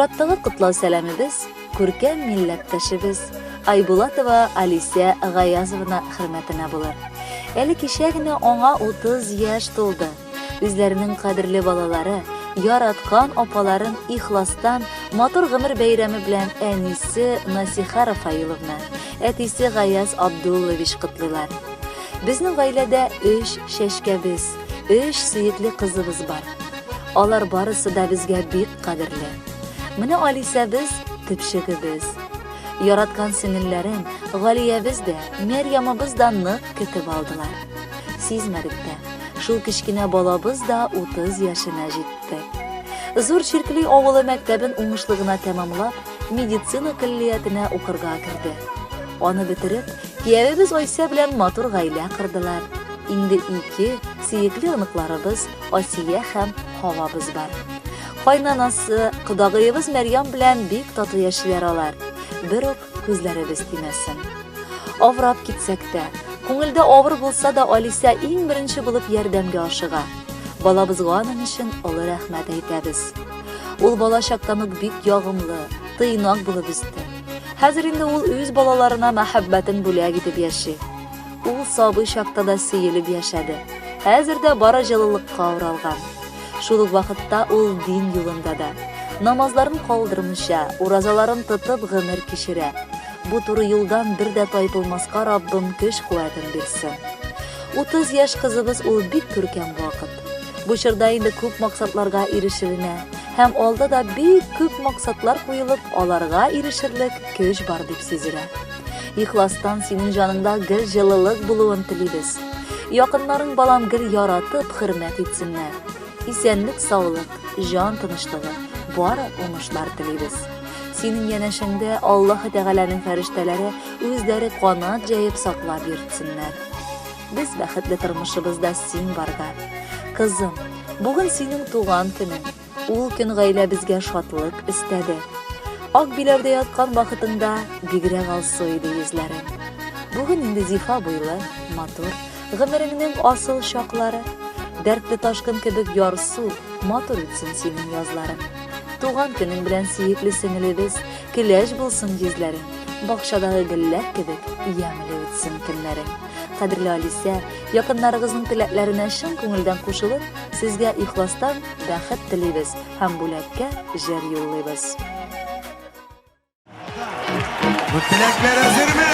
Чираттагы кутлау сәламебез күркәм милләттәшебез Айбулатова Алисия Гаязовна хөрмәтенә булыр. Әле кичә генә аңа 30 яшь тулды. Үзләренең кадерле балалары, яраткан апаларын ихластан матур гомер бәйрәме белән әнисе Насиха Рафаиловна, әтисе Гаяз Абдуллович котлыйлар. Безнең гаиләдә 3 чәчкәбез, 3 сөекле кызыбыз бар. Алар барысы да безгә бик кадерле. Менә Алисәбез төпчегебез. Яраткан сеңелләрем Галиябез дә, Мәрьямыбыз да нык көтеп алдылар. Сизмәдек тә, шул кичкенә балабыз да 30 яшына җитте. Зур Чиркли авылы мәктәбен уңышлы гына тәмамлап, медицина көллиятенә укырга керде. Аны бетереп, киявебез Айса белән матур гаилә кырдылар. Инде 2 сөекле оныкларыбыз Асия һәм Хавабыз бар. Кайнанасы, кодагыебыз Мәрьям белән бик татлы яшьләр алар. Бер үк күзләребез тимәсен. Авырап китсәк тә, күңелдә авыр булса да Алиса иң беренче булып ярдәмгә ашыга. Балабызга аның өчен олы рәхмәт әйтәбез. Ул бала чактан ук бик ягымлы, тыйнак булып үсте. Хәзер инде ул үз балаларына мәхәббәтен бүләк итеп яши. Ул сабый чакта да сөелеп яшәде. Хәзер дә бара җылылыкка уралган. Шул ук вакытта ул дин юлында да намазларын калдырмыйча, уразаларын тотып гомер кичерә. Бу туры юлдан бер дә тайпылмаска Раббым көч-куәтен бирсен. 30 яшь кызыбыз ул бик күркәм вакыт. Бу чорда инде күп максатларга ирешеренә, һәм алда да бик күп максатлар куелып, аларга ирешерлек көч бар дип сизелә. Ихластан синең җаныңда гел җылылык булуын телибез. Якыннарың балам гел яратып хөрмәт итсеннәр. Исәнлек, саулык, җан тынычлыгы, бары уңышлар телибез. Синең янәшеңдә Аллаһ Тәгаләнең фәрештәләре үзләре канат җәеп саклап йөртсеннәр. Без бәхетле тормышыбызда син барга. Кызым, бүген синең туган көнең. Ул көн гаиләбезгә шатлык истәде. Ак биләрдә яткан вакытыңда бигрәк алсу иде йөзләрең. Бүген инде зифа буйлы, матур, гомереңнең асыл чаклары. Дәртле ташкын кебек ярсу, матур үтсен синең язларың. Туган көнең белән сөекле сеңелебез, көләч булсын йөзләрең. Бакчадагы гөлләр кебек ямьле үтсен көннәрең. Кадерле Алисә, якыннарыгызның теләкләренә чын күңелдән кушылып, сезгә ихластан бәхет телибез һәм бүләккә җыр юллыйбыз. Bu tilekler hazır mı?